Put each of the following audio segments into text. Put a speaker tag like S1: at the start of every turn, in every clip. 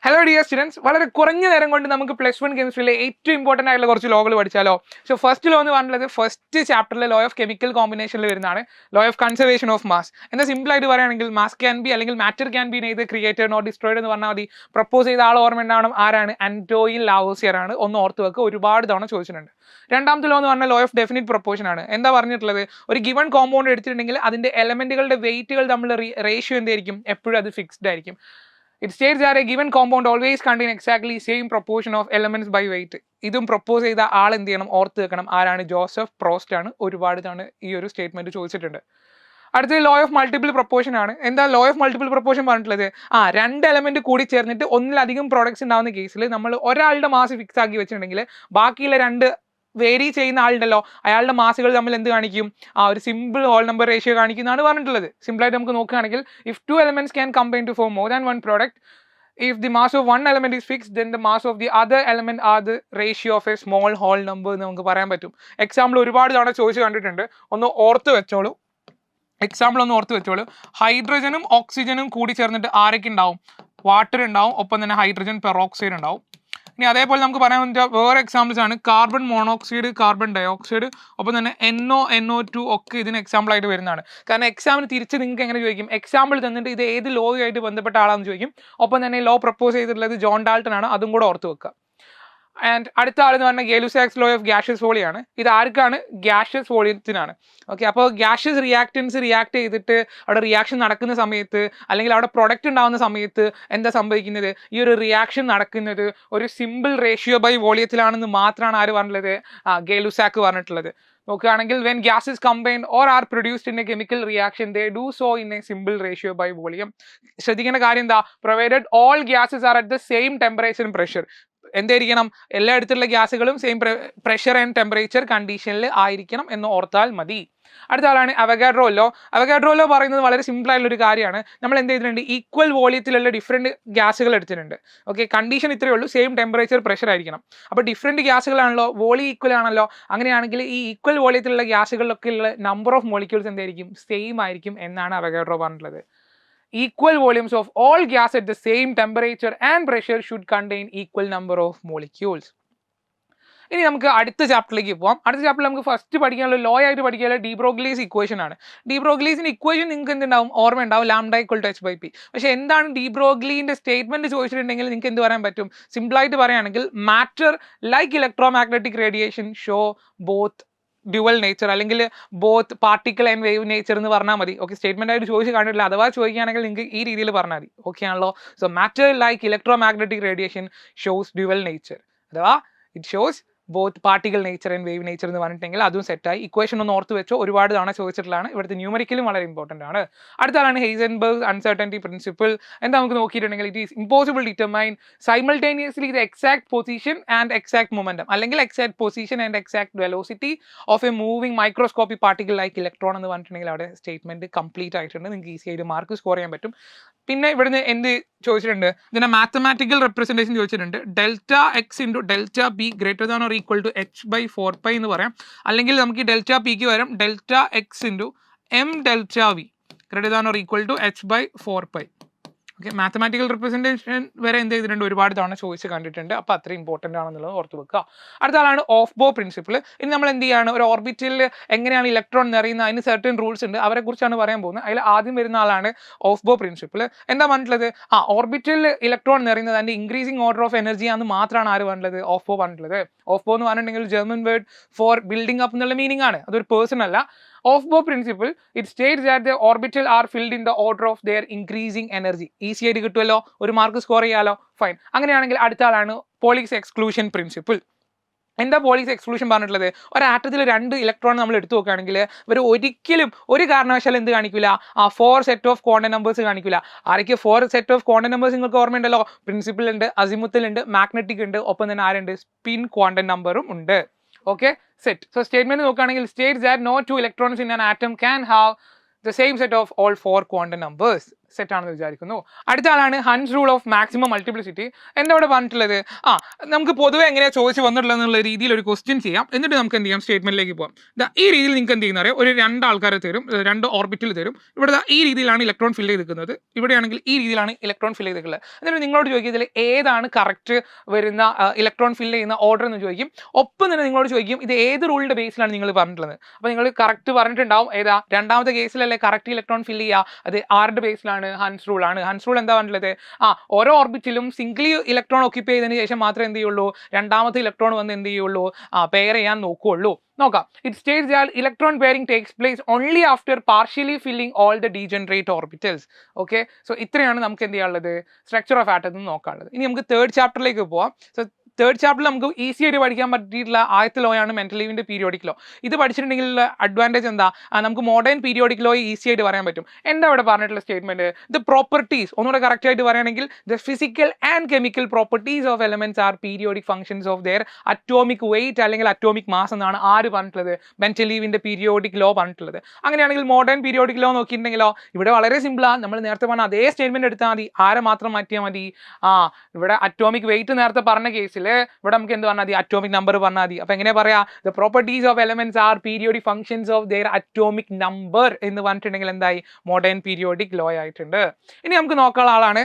S1: Hello dear students, വളരെ കുറഞ്ഞ നേരം കൊണ്ട് നമുക്ക് +1 കെമിസ്ട്രിയിലെ ഏറ്റവും ഇമ്പോർട്ടൻ്റ് ആയിട്ടുള്ള കുറച്ച് ലോകൾ പഠിച്ചാലോ. സോ ഫസ്റ്റ് ലോ എന്ന് പറഞ്ഞിട്ടുള്ളത് ഫസ്റ്റ് ചാപ്റ്ററിലെ ലോ ഓഫ് കെമിക്കൽ കോമ്പിനേഷനിൽ വരുന്നതാണ്, law of conservation of mass. എന്താ സിമ്പിൾ ആയിട്ട് പറയുകയാണെങ്കിൽ മാസ് ക്യാൻ ബി അല്ലെങ്കിൽ matter can be neither created not destroyed എന്ന് പറഞ്ഞാൽ മതി. പ്രപ്പോസ് ചെയ്ത ആൾ ഓർമ്മ ഉണ്ടാവണം, ആരാണ്? ആന്റോയിൻ ലാവോസിയർ ആണ്. ഒന്ന് ഓർത്ത് വെക്കുക, ഒരുപാട് തവണ ചോദിച്ചിട്ടുണ്ട്. രണ്ടാമത്തെ ലോ എന്ന് പറഞ്ഞാൽ ലോ ഓഫ് ഡെഫിനിറ്റ് പ്രൊപ്പോർഷൻ ആണ്. എന്താ പറഞ്ഞിട്ടുള്ളത്? ഒരു ഗിവൺ കോമ്പൗണ്ട് എടുത്തിട്ടുണ്ടെങ്കിൽ അതിന്റെ എലമെന്റുകളുടെ വെയിറ്റുകൾ തമ്മിലുള്ള റേഷ്യോ എന്തായിരിക്കും? എപ്പോഴും അത് ഫിക്സ്ഡ് ആയിരിക്കും. It states that a given compound always contain exactly same proportion of elements by weight. ഇതും പ്രപ്പോസ് ചെയ്ത ആൾ എന്ത് ചെയ്യണം? ഓർത്ത് വെക്കണം, ആരാണ്? ജോസഫ് പ്രോസ്റ്റ് ആണ്. ഒരുപാട് തവണ ഈ ഒരു സ്റ്റേറ്റ്മെന്റ് ചോദിച്ചിട്ടുണ്ട്. അടുത്തത് ലോ ഓഫ് മൾട്ടിപ്പിൾ പ്രൊപ്പോർഷൻ ആണ്. എന്താ ലോ ഓഫ് മൾട്ടിപ്പിൾ പ്രൊപ്പോർഷൻ പറഞ്ഞിട്ടുള്ളത്? രണ്ട് എലമെന്റ് കൂടി ചേർന്നിട്ട് ഒന്നിലധികം പ്രോഡക്ട്സ് ഉണ്ടാവുന്ന കേസിൽ നമ്മൾ ഒരാളുടെ മാസ് ഫിക്സ് ആക്കി വെച്ചിട്ടുണ്ടെങ്കിൽ ബാക്കിയുള്ള രണ്ട് വേരി ചെയ്യുന്ന ആളുണ്ടല്ലോ, അയാളുടെ മാസുകൾ തമ്മിൽ എന്ത് കാണിക്കും? ഒരു സിമ്പിൾ ഹോൾ നമ്പർ റേഷ്യോ കാണിക്കുന്നതാണ് പറഞ്ഞിട്ടുള്ളത്. സിമ്പിളായിട്ട് നമുക്ക് നോക്കുകയാണെങ്കിൽ if two elements can combine to form more than one product, if the mass of one element is fixed, then the mass of the other element are the ratio of a small whole number എന്ന് നമുക്ക് പറയാൻ പറ്റും. Example ഒരുപാട് തവണ ചോദിച്ചു കണ്ടിട്ടുണ്ട്, ഒന്ന് ഓർത്ത് വെച്ചോളൂ. എക്സാമ്പിൾ ഒന്ന് ഓർത്ത് വെച്ചോളൂ. ഹൈഡ്രജനും ഓക്സിജനും കൂടി ചേർന്നിട്ട് ആരൊക്കെ ഉണ്ടാവും? വാട്ടർ ഉണ്ടാവും, ഒപ്പം തന്നെ ഹൈഡ്രജൻ പെറോക്സൈഡ് ഉണ്ടാവും. ഇനി അതേപോലെ നമുക്ക് പറയാൻ പറ്റുക വേറെ എക്സാമ്പിൾസ് ആണ് കാർബൺ മോണോക്സൈഡ്, കാർബൺ ഡയോക്സൈഡ്, ഒപ്പം തന്നെ NO2 ഒക്കെ ഇതിന് എക്സാമ്പിൾ ആയിട്ട് വരുന്നതാണ്. കാരണം എക്സാമിന് തിരിച്ച് നിങ്ങൾക്ക് എങ്ങനെ ചോദിക്കും? എക്സാമ്പിൾ തന്നിട്ട് ഇത് ഏത് ലോ ആയിട്ട് ബന്ധപ്പെട്ട ആളാണെന്ന് ചോദിക്കും. ഒപ്പം തന്നെ ലോ പ്രപ്പോസ് ചെയ്തിട്ടുള്ളത് ജോൺ ഡാൾട്ടൺ ആണ്, അതും കൂടെ ഓർത്ത് വെക്കുക. ആൻഡ് അടുത്ത ആളെന്ന് പറഞ്ഞാൽ ഗേ-ലുസാക്സ് ലോ ഓഫ് ഗ്യാഷ്യസ് വോളിയാണ്. ഇത് ആർക്കാണ്? ഗ്യാഷ്യസ് വോളിയത്തിനാണ്. ഓക്കെ, അപ്പോൾ ഗ്യാഷ്യസ് റിയാക്റ്റൻസ് റിയാക്ട് ചെയ്തിട്ട് അവിടെ റിയാക്ഷൻ നടക്കുന്ന സമയത്ത് അല്ലെങ്കിൽ അവിടെ പ്രൊഡക്റ്റ് ഉണ്ടാകുന്ന സമയത്ത് എന്താ സംഭവിക്കുന്നത്? ഈ ഒരു റിയാക്ഷൻ നടക്കുന്നത് ഒരു സിമ്പിൾ റേഷ്യോ ബൈ വോളിയത്തിലാണെന്ന് മാത്രമാണ് ആര് പറഞ്ഞിട്ടുള്ളത്? ഗേ-ലുസാക്ക് പറഞ്ഞിട്ടുള്ളത്. നോക്കുകയാണെങ്കിൽ when gases combine or are produced in a chemical reaction, they do so in a simple ratio by volume. ശ്രദ്ധിക്കേണ്ട കാര്യം എന്താ? provided all gases are at the same temperature and pressure. എന്തായിരിക്കണം? എല്ലായിടത്തുള്ള ഗ്യാസുകളും same pressure and temperature കണ്ടീഷനിൽ ആയിരിക്കണം എന്ന് ഓർത്താൽ മതി. അടുത്ത ആളാണ് അവഗാഡ്രോ ലോ. അവഗാഡ്രോ ലോ പറയുന്നത് വളരെ സിമ്പിൾ ആയിട്ടുള്ള ഒരു കാര്യമാണ്. നമ്മൾ എന്ത് ചെയ്തിട്ടുണ്ട്? ഈക്വൽ വോളിയത്തിലുള്ള ഡിഫറെൻറ്റ് ഗ്യാസുകൾ എടുത്തിട്ടുണ്ട്. ഓക്കെ, കണ്ടീഷൻ ഇത്രയേ ഉള്ളൂ, സെയിം ടെമ്പറേച്ചർ പ്രഷർ ആയിരിക്കണം. അപ്പോൾ ഡിഫറെൻറ്റ് ഗ്യാസുകളാണല്ലോ, വോളി ഈക്വൽ ആണല്ലോ. അങ്ങനെയാണെങ്കിൽ ഈ ഈക്വൽ വോളിയത്തിലുള്ള ഗ്യാസുകളിലൊക്കെ ഉള്ള നമ്പർ ഓഫ് മോളിക്യൂൾസ് എന്തായിരിക്കും? സെയിം ആയിരിക്കും എന്നാണ് അവഗാഡ്രോ പറഞ്ഞിട്ടുള്ളത്. Equal volumes of all gas at the same temperature and pressure should contain equal number of molecules. ഇനി നമുക്ക് അടുത്ത ചാപ്റ്ററിലേക്ക് പോകാം. അടുത്ത ചാപ്റ്ററിൽ നമുക്ക് ഫസ്റ്റ് പഠിക്കാനുള്ള ലോ ആയിട്ട് പഠിക്കാനുള്ള ഡി ബ്രോഗ്ലീസ് ഇക്വേഷൻ ആണ്. ഡി ബ്രോഗ്ലീസിന്റെ ഇക്വേഷൻ നിങ്ങൾക്ക് എന്തുണ്ടാവും? ഓർമ്മ ഉണ്ടാവും, ലാംഡ ഈക്വൽ ടു h/p. പക്ഷേ എന്താണ് ഡി ബ്രോഗ്ലീന്റെ സ്റ്റേറ്റ്മെന്റ് ചോദിച്ചിട്ടുണ്ടെങ്കിൽ നിങ്ങൾക്ക് എന്ത് പറയാൻ പറ്റും? സിമ്പിളായിട്ട് പറയുകയാണെങ്കിൽ matter like electromagnetic radiation show both dual nature അല്ലെങ്കിൽ both particle and wave nature എന്ന് പറഞ്ഞാൽ മതി. ഓക്കെ, സ്റ്റേറ്റ്മെന്റ് ആയിട്ട് ചോദിച്ച് കണ്ടിട്ടില്ല, അഥവാ ചോദിക്കുകയാണെങ്കിൽ നിങ്ങൾക്ക് ഈ രീതിയിൽ പറഞ്ഞാൽ മതി. ഓക്കെ ആണല്ലോ? So matter like electromagnetic radiation shows dual nature, അഥവാ it shows both particle nature and wave nature എന്ന് പറഞ്ഞിട്ടുണ്ടെങ്കിൽ അതും സെറ്റായി. ഇക്വേഷൻ ഒന്ന് ഓർത്ത് വെച്ചോ, ഒരുപാട് തവണ ചോദിച്ചിട്ടുള്ളതാണ്. ഇവിടുത്തെ ന്യൂമറിക്കലും വളരെ ഇമ്പോർട്ടൻ്റ് ആണ്. അടുത്ത ആളാണ് ഹെയ്സൻബർഗ് അൺസർട്ടനിറ്റി പ്രിൻസിപ്പിൾ. എന്താ നമുക്ക് നോക്കിയിട്ടുണ്ടെങ്കിൽ it is impossible determine simultaneously the exact position and exact momentum അല്ലെങ്കിൽ exact position and exact velocity of a moving microscopic particle like electron എന്ന് പറഞ്ഞിട്ടുണ്ടെങ്കിൽ അവിടെ സ്റ്റേറ്റ്മെന്റ് കംപ്ലീറ്റ് ആയിട്ടുണ്ട്. നിങ്ങൾക്ക് ഈസി ആയിട്ട് മാർക്ക് സ്കോർ ചെയ്യാൻ പറ്റും. പിന്നെ ഇവിടുന്ന് എന്ത് ചോദിച്ചിട്ടുണ്ട്? ഇതിന്റെ മാത്തമാറ്റിക്കൽ റെപ്രസെന്റേഷൻ ചോദിച്ചിട്ടുണ്ട്. Delta X into delta P greater than or equal to h/4π എന്ന് പറയാം. അല്ലെങ്കിൽ നമുക്ക് ഈ ഡെൽറ്റ പിക്ക് വരാം delta X into M delta V greater than or equal to h/4π. Okay, mathematical representation വരെ എന്ത് ചെയ്തിട്ടുണ്ട്? ഒരുപാട് തവണ ചോദിച്ച് കണ്ടിട്ടുണ്ട്. അപ്പോൾ അത്ര ഇമ്പോർട്ടൻ്റ് ആണെന്നുള്ളത് ഓർത്ത് വെക്കുക. അടുത്ത ആളാണ് ഓഫ് ബോ പ്രിൻസിപ്പിൾ. ഇനി നമ്മൾ എന്ത് ചെയ്യാണ്? ഒരു ഓർബിറ്റിൽ എങ്ങനെയാണ് ഇലക്ട്രോൺ നിറയുന്നത്? അതിന് സർട്ടൻ റൂൾസ് ഉണ്ട്, അവരെ കുറിച്ചാണ് പറയാൻ പോകുന്നത്. അതിൽ ആദ്യം വരുന്ന ആളാണ് ഓഫ് ബോ പ്രിൻസിപ്പിൾ. എന്താ പറഞ്ഞിട്ടുള്ളത്? ഓർബിറ്റിൽ ഇലക്ട്രോൺ നിറയുന്നത് അതിൻ്റെ ഇൻക്രീസിങ് ഓർഡർ ഓഫ് എനർജി ആണെന്ന് മാത്രമാണ് ആര് പറഞ്ഞിട്ടുള്ളത്? ഓഫ് ബോ പറഞ്ഞിട്ടുള്ളത്. ഓഫ് ബോ എന്ന് പറഞ്ഞിട്ടുണ്ടെങ്കിൽ German word for building up എന്നുള്ള മീനിങ് ആണ്, അതൊരു പേഴ്സൺ അല്ല. Of Bohr principle, it states that the orbital are filled in the order of their increasing energy. Easy ആയിട്ട് കിട്ടുമല്ലോ, ഒരു മാർക്ക് സ്കോർ ചെയ്യാലോ. ഫൈൻ. അങ്ങനെയാണെങ്കിൽ അടുത്ത ആളാണ് പോളിക്സ് എക്സ്ക്ലൂഷൻ പ്രിൻസിപ്പിൾ. എന്താ പോളിക്സ് എക്സ്ക്ലൂഷൻ പറഞ്ഞിട്ടുള്ളത്? ഒരു ആറ്റത്തിൽ 2 ഇലക്ട്രോൺ നമ്മൾ എടുത്തു നോക്കുകയാണെങ്കിൽ ഇവർ ഒരിക്കലും ഒരു കാരണവശാലും എന്ത് കാണിക്കില്ല? 4 സെറ്റ് ഓഫ് ക്വാണ്ടം നമ്പേഴ്സ് കാണിക്കില്ല. ആരൊക്കെ 4 സെറ്റ് ഓഫ് ക്വാണ്ടം നമ്പേഴ്സ് നിങ്ങൾക്ക് ഓർമ്മയുണ്ടല്ലോ? പ്രിൻസിപ്പിൾ ഉണ്ട്, അസിമുത്തൽ ഉണ്ട്, മാഗ്നറ്റിക് ഉണ്ട്, ഒപ്പം തന്നെ ആരുണ്ട്? സ്പിൻ ക്വാണ്ടം നമ്പറും ഉണ്ട്. Okay, set. So statement നോക്കുകയാണെങ്കിൽ states that no two electrons in an atom can have the same set of all 4 quantum numbers. Set ആണെന്ന് വിചാരിക്കുന്നു. അടുത്ത ആളാണ് Hund's rule of maximum multiplicity. എന്താ ഇവിടെ പറഞ്ഞിട്ടുള്ളത്? നമുക്ക് പൊതുവെ എങ്ങനെയാണ് ചോദിച്ച് വന്നിട്ടുള്ളത് എന്നുള്ള രീതിയിൽ ഒരു ക്വസ്റ്റ്യൻ ചെയ്യാം, എന്നിട്ട് നമുക്ക് എന്ത് ചെയ്യാം, സ്റ്റേറ്റ്മെന്റിലേക്ക് പോകാം. ഈ രീതിയിൽ നിങ്ങൾക്ക് എന്ത് ചെയ്യുന്ന അറിയാം, ഒരു 2 ആൾക്കാരെ തരും, 2 ഓർബിറ്റിൽ തരും. ഇവിടെ ഈ രീതിയിലാണ് ഇലക്ട്രോൺ ഫില്ല് ചെയ്തിരിക്കുന്നത്, ഇവിടെയാണെങ്കിൽ ഈ രീതിയിലാണ് ഇലക്ട്രോൺ ഫില്ല് ചെയ്തിട്ടുള്ളത്. എന്നിട്ട് നിങ്ങളോട് ചോദിക്കും ഇതിൽ ഏതാണ് കറക്റ്റ് വരുന്ന ഇലക്ട്രോൺ ഫില്ല് ചെയ്യുന്ന ഓർഡർ എന്ന് ചോദിക്കും. ഒപ്പം തന്നെ നിങ്ങളോട് ചോദിക്കും ഇത് ഏത് റൂളിന്റെ ബേസിലാണ് നിങ്ങൾ പറഞ്ഞിട്ടുള്ളത്. അപ്പോൾ നിങ്ങൾ കറക്റ്റ് പറഞ്ഞിട്ടുണ്ടാവും, ഏതാ രണ്ടാമത്തെ കേസിലല്ലേ കറക്റ്റ് ഇലക്ട്രോൺ ഫില്ല് ചെയ്യുക, അത് ആരുടെ ബേസിലാണ്? ഹൺസ് റൂൾ ആണ്. ഹൺസ് റൂൾ എന്താ പറഞ്ഞിട്ടുള്ളത്? ഓരോ ഓർബിറ്റിലും സിംഗിളി ഇലക്ട്രോൺ ഓക്യുപ്പൈ ചെയ്തതിന് ശേഷം മാത്രമേ എന്ത് ചെയ്യുള്ളൂ, രണ്ടാമത്തെ ഇലക്ട്രോൺ വന്ന് എന്ത് ചെയ്യുള്ളൂ, പെയർ ചെയ്യാൻ നോക്കുകയുള്ളൂ. നോക്കാം. It States that electron pairing takes place only after partially filling all the degenerate orbitals. Okay, so ഇത്രയാണ് നമുക്ക് എന്ത് ചെയ്യാനുള്ളത്, സ്ട്രക്ചർ ഓഫ് ആറ്റം നോക്കാനുള്ളത്. ഇനി നമുക്ക് 3rd ചാപ്റ്ററിലേക്ക് പോവാം. സോ 3rd ചാപ്റ്ററിൽ നമുക്ക് ഈസി ആയിട്ട് പഠിക്കാൻ പറ്റിയിട്ടുള്ള ആദ്യത്തെ ലോ ആണ് മെന്റലീവിന്റെ പീരിയോഡിക് ലോ. ഇത് പഠിച്ചിട്ടുണ്ടെങ്കിൽ അഡ്വാൻറ്റേജ് എന്താ, നമുക്ക് മോഡേൺ പീരിയോഡിക് ലോ ഈസി ആയിട്ട് പറയാൻ പറ്റും. എന്താ ഇവിടെ പറഞ്ഞിട്ടുള്ള സ്റ്റേറ്റ്മെന്റ്? ദ പ്രോപ്പർട്ടീസ്, ഒന്നുകൂടെ കറക്റ്റ് ആയിട്ട് പറയുകയാണെങ്കിൽ the physical and chemical properties of elements R periodic functions of their atomic wait അല്ലെങ്കിൽ അറ്റോമിക് മാസ് എന്നാണ് ആര് പറഞ്ഞിട്ടുള്ളത്? മെന്റലീവിന്റെ പീരിയോഡിക് ലോ പറഞ്ഞിട്ടുള്ളത്. അങ്ങനെയാണെങ്കിൽ മോഡേൺ പീരിയോഡിക് ലോ നോക്കിയിട്ടുണ്ടെങ്കിലോ ഇവിടെ വളരെ സിമ്പിളാണ്. നമ്മൾ നേരത്തെ പറഞ്ഞ അതേ സ്റ്റേറ്റ്മെന്റ് എടുത്താൽ മതി. ആരെ മാത്രം മാറ്റിയാൽ മതി? ഇവിടെ അറ്റോമിക് വെയിറ്റ് നേരത്തെ പറഞ്ഞ കേസിൽ ഇവിടെ നമുക്ക് എന്ത് പറഞ്ഞാൽ മതി, അറ്റോമിക് നമ്പർ പറഞ്ഞാൽ മതി. അപ്പൊ എങ്ങനെ പറയാ, the properties of elements R periodic functions of their atomic number എന്ന് പറഞ്ഞിട്ടുണ്ടെങ്കിൽ എന്തായി, മോഡേൺ പീരിയോഡിക് ലോ ആയിട്ടുണ്ട്. ഇനി നമുക്ക് നോക്കാനുള്ള ആളാണ്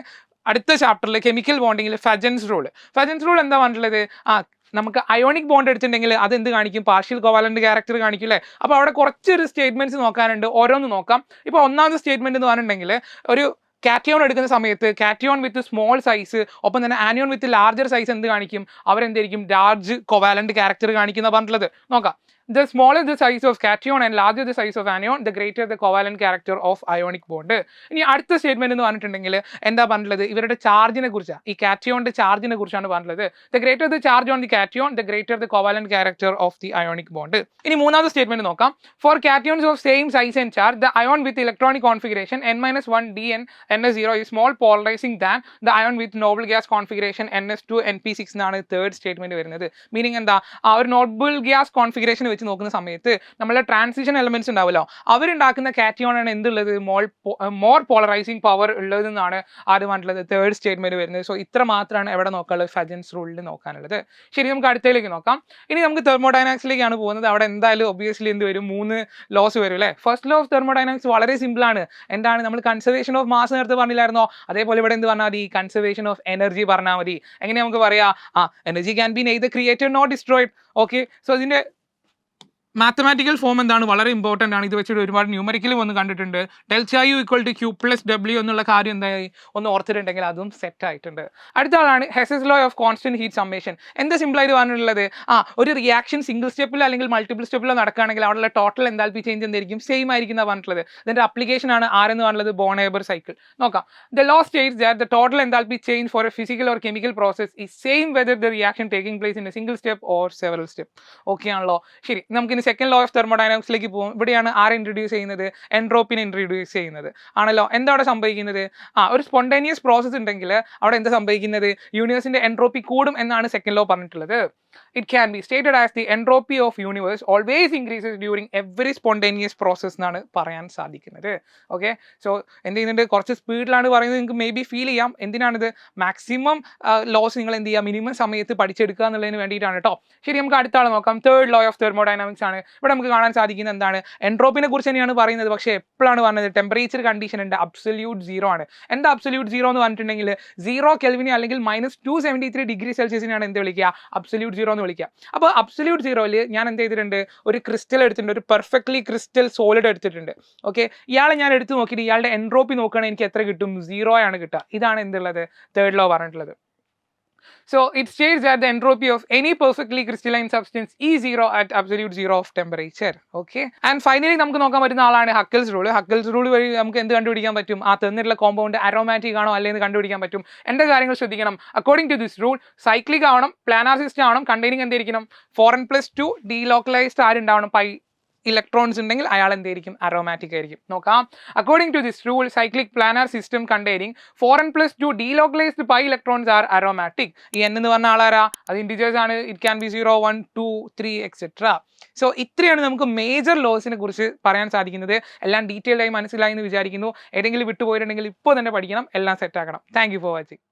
S1: അടുത്ത ചാപ്റ്ററിൽ കെമിക്കൽ ബോണ്ടിങ്ങിൽ ഫജൻസ് റൂൾ. ഫജൻസ് റൂൾ എന്താ പറഞ്ഞിട്ടുള്ളത്? നമുക്ക് അയോണിക് ബോണ്ട് എടുത്തിട്ടുണ്ടെങ്കിൽ അത് എന്ത് കാണിക്കും, പാർഷ്യൽ കോവാലന്റ് ക്യാരക്ടർ കാണിക്കും അല്ലേ. അപ്പോൾ അവിടെ കുറച്ചൊരു സ്റ്റേറ്റ്മെന്റ്സ് നോക്കാനുണ്ട്, ഓരോന്ന് നോക്കാം. ഇപ്പോൾ ഒന്നാമത്തെ സ്റ്റേറ്റ്മെന്റ് എന്ന് പറഞ്ഞിട്ടുണ്ടെങ്കിൽ ഒരു കാറ്റിയോൺ എടുക്കുന്ന സമയത്ത് കാറ്റിയോൺ വിത്ത് സ്മോൾ സൈസ് ഒപ്പം തന്നെ ആനിയോൺ വിത്ത് ലാർജർ സൈസ് എന്ത് കാണിക്കും, അവരെന്തായിരിക്കും, ലാർജ് കോവാലന്റ് ക്യാരക്ടർ കാണിക്കുന്ന പറഞ്ഞിട്ടുള്ളത്. നോക്കാം. The smaller the size of cation and larger the size of anion, the greater the covalent character of ionic bond. ഇനി അടുത്ത സ്റ്റേറ്റ്മെന്റ് എന്ന് പറഞ്ഞിട്ടുണ്ടെങ്കിൽ എന്താ പറഞ്ഞിട്ടുള്ളത്, ഇവരുടെ ചാർജിനെ കുറിച്ചാണ്, ഈ കാറ്റിയോണിന്റെ ചാർജിനെ കുറിച്ചാണ് പറഞ്ഞിട്ടുള്ളത്. The greater the charge on the cation, the greater the covalent character of the ionic bond. ഇനി മൂന്നാമത്തെ സ്റ്റേറ്റ്മെന്റ് നോക്കാം. For cations of same size and charge, the ion with electronic configuration n-1 dn ns0 is more polarizing than the ion with noble gas configuration ns2 np6 എന്നാണ് third statement വരുന്നത്. Meaning എന്താ, ആ ഒരു noble gas configuration നോക്കുന്ന സമയത്ത് നമ്മളെ transition elements ഉണ്ടാവുമല്ലോ, അവരുണ്ടാക്കുന്ന cation ആണ് എന്തുള്ളത്, മോർ പോളറൈസിങ് പവർ ഉള്ളതെന്നാണ് ആര് പറഞ്ഞിട്ടുള്ളത്, തേർഡ് സ്റ്റേറ്റ്മെന്റ് വരുന്നത്. സോ ഇത്ര മാത്രമാണ് എവിടെ നോക്കാനുള്ളത്, ഫജൻസ് റൂളിൽ നോക്കാനുള്ളത്. ശരി, നമുക്ക് അടുത്തയിലേക്ക് നോക്കാം. ഇനി നമുക്ക് തെർമോഡൈനാമിക്സിലേക്കാണ് പോകുന്നത്. അവിടെ എന്തായാലും ഒബ്വിയസ്ലി എന്ത് വരും, 3 ലോസ് വരും അല്ലേ. ഫസ്റ്റ് ലോ ഓഫ് തെർമോഡൈനാമിക്സ് വളരെ സിമ്പിൾ ആണ്. എന്താണ്, നമ്മൾ കൺസർവേഷൻ ഓഫ് മാസ് നേരത്തെ പറഞ്ഞില്ലായിരുന്നോ, അതേപോലെ ഇവിടെ എന്ത് പറഞ്ഞാൽ മതി, കൺസർവേഷൻ ഓഫ് എനർജി പറഞ്ഞാൽ മതി. എങ്ങനെ നമുക്ക് പറയാം, energy can be neither created nor destroyed. Okay, so ഇതിന്റെ മാത്തമാറ്റിക്കൽ ഫോം എന്താണ്, വളരെ ഇമ്പോർട്ടൻ്റ് ആണ്. ഇത് വെച്ചിട്ട് ഒരുപാട് ന്യൂമറിക്കൽ വന്ന് കണ്ടിട്ടുണ്ട്. Delta U equal to Q plus W എന്നുള്ള കാര്യം എന്തായി ഒന്ന് ഓർത്തിട്ടുണ്ടെങ്കിൽ അതും സെറ്റ് ആയിട്ടുണ്ട്. അടുത്ത ആളാണ് Hess's law of constant heat summation. എന്താ സിമ്പിളായിട്ട് പറഞ്ഞിട്ടുള്ളത്, ഒരു റിയാക്ഷൻ സിംഗിൾ സ്റ്റെപ്പിലോ അല്ലെങ്കിൽ മൾട്ടിപ്പിൾ സ്റ്റെപ്പിലോ നടക്കുകയാണെങ്കിൽ അവിടെയുള്ള ടോട്ടൽ എന്താൽപി ചേഞ്ച് എന്തായിരിക്കും, സെയിം ആയിരിക്കും പറഞ്ഞിട്ടുള്ളത്. ഇതിന്റെ അപ്ലിക്കേഷൻ ആണ് ആരെന്ന് പറഞ്ഞത്, ബോൺ-ഹേബർ സൈക്കിൾ. നോക്കാം. The law States that the total enthalpy change for A physical or chemical process is same whether the reaction taking place in A single step or several step. Okay ആണല്ലോ. ശരി, നമുക്ക് second law of തെർമോഡൈനാമിക്സിലേക്ക് പോകും. ഇവിടെയാണ് ആരെ introduce ചെയ്യുന്നത്, എൻട്രോപ്പിനെ introduce ചെയ്യുന്നത് ആണല്ലോ. എന്താ അവിടെ സംഭവിക്കുന്നത്, ഒരു സ്പോണ്ടേനിയസ് പ്രോസസ് ഉണ്ടെങ്കിൽ അവിടെ എന്താ സംഭവിക്കുന്നത്, യൂണിവേഴ്സിന്റെ എൻട്രോപ്പി കൂടും എന്നാണ് സെക്കൻഡ് ലോ പറഞ്ഞിട്ടുള്ളത്. It can be stated as the entropy of universe always increases during every spontaneous process എന്നാണ് പറയാൻ സാധിക്കുന്നത്. ഓക്കെ, സോ എന്ത് ചെയ്യുന്നുണ്ട്, കുറച്ച് സ്പീഡിലാണ് പറയുന്നത്, നിങ്ങൾക്ക് മേ ബി ഫീൽ ചെയ്യാം. എന്തിനാണിത്, മാക്സിമം ലോസ് നിങ്ങൾ എന്ത് ചെയ്യുക, മിനിമം സമയത്ത് പഠിച്ചെടുക്കുക എന്നുള്ളതിന് വേണ്ടിയിട്ടാണ് കേട്ടോ. ശരി, നമുക്ക് അടുത്ത ആൾ നോക്കാം. തേർഡ് ലോ ഓഫ് തെർമോഡൈനാമിക്സ് ആണ്. ഇവിടെ നമുക്ക് കാണാൻ സാധിക്കുന്നത് എന്താണ്, എൻട്രോപ്പിനെ കുറിച്ച് തന്നെയാണ് പറയുന്നത്. പക്ഷേ എപ്പോഴാണ് പറഞ്ഞത്, ടെമ്പറേച്ചർ കണ്ടീഷൻ ഉണ്ട്, അബ്സല്യൂട്ട് സീറോ ആണ്. എന്താ അബ്സല്യൂട്ട് സീറോ എന്ന് പറഞ്ഞിട്ടുണ്ടെങ്കിൽ 0 കെൽവിനെ അല്ലെങ്കിൽ -273 ഡിഗ്രി സെൽഷ്യസിനാണ് എന്ത് വിളിക്കുക, അബ്സല്യൂട്ട് സീറോ എന്ന് വിളിക്കുക. അപ്പോൾ അബ്സല്യൂട്ട് സീറോയിൽ ഞാൻ എന്ത് ചെയ്തിട്ടുണ്ട്, ഒരു ക്രിസ്റ്റൽ എടുത്തിട്ടുണ്ട്, ഒരു പെർഫെക്റ്റ്ലി ക്രിസ്റ്റൽ സോളിഡ് എടുത്തിട്ടുണ്ട്. ഓക്കെ, ഇയാളെ ഞാൻ എടുത്ത് നോക്കിയിട്ട് ഇയാളുടെ എൻട്രോപ്പി നോക്കുകയാണെങ്കിൽ എനിക്ക് എത്ര കിട്ടും, 0 ആണ് കിട്ടുക. ഇതാണ് എന്തുള്ളത്, തേർഡ് ലോ പറഞ്ഞിട്ടുള്ളത്. So it states that the entropy of any perfectly crystalline substance is 0 at absolute zero of temperature. Okay, and finally നമുക്ക് നോക്കാൻ പറ്റുന്ന ആളാണ് ഹക്കൽസ് റൂൾ. ഹക്കൽസ് റൂൾ വഴി നമുക്ക് എന്ത് കണ്ടുപിടിക്കാൻ പറ്റും, തന്നിട്ടുള്ള കോമ്പൗണ്ട് അരോമാറ്റിക് ആണോ അല്ലേന്ന് കണ്ടുപിടിക്കാൻ പറ്റും. എൻ്റെ കാര്യങ്ങൾ ശ്രദ്ധിക്കണം. According to this rule cyclic ആവണം, പ്ലാനാർ സിസ്റ്റം ആവണം, കണ്ടെയ്നിങ് എന്തായിരിക്കണം, 4n+2 ഡീലോക്കലൈസ്ഡ് ആരുണ്ടാവണം, ഇലക്ട്രോൺസ് ഉണ്ടെങ്കിൽ അയാൾ എന്തായിരിക്കും അറോമാറ്റിക് ആയിരിക്കും. നോക്കാം. According to this rule cyclic planar system containing 4n+2 delocalized pi electrons are aromatic. ഈ n എന്ന് പറഞ്ഞ ആളാരാ? അത് ഇൻഡിജേഴ്സ് ആണ്. It can be 0 1 2 3 etcetera. So ഇത്രയാണ് നമുക്ക് മേജർ ലോസിനെ കുറിച്ച് പറയാൻ സാധിക്കുന്നത്. എല്ലാം ഡീറ്റെയിൽഡ് ആയി മനസ്സിലായി എന്ന് വിചാരിക്കുന്നു. ഏതെങ്കിലും വിട്ടുപോയിട്ടുണ്ടെങ്കിൽ ഇപ്പോൾ തന്നെ പഠിക്കണം, എല്ലാം സെറ്റ് ആക്കണം. Thank you for watching.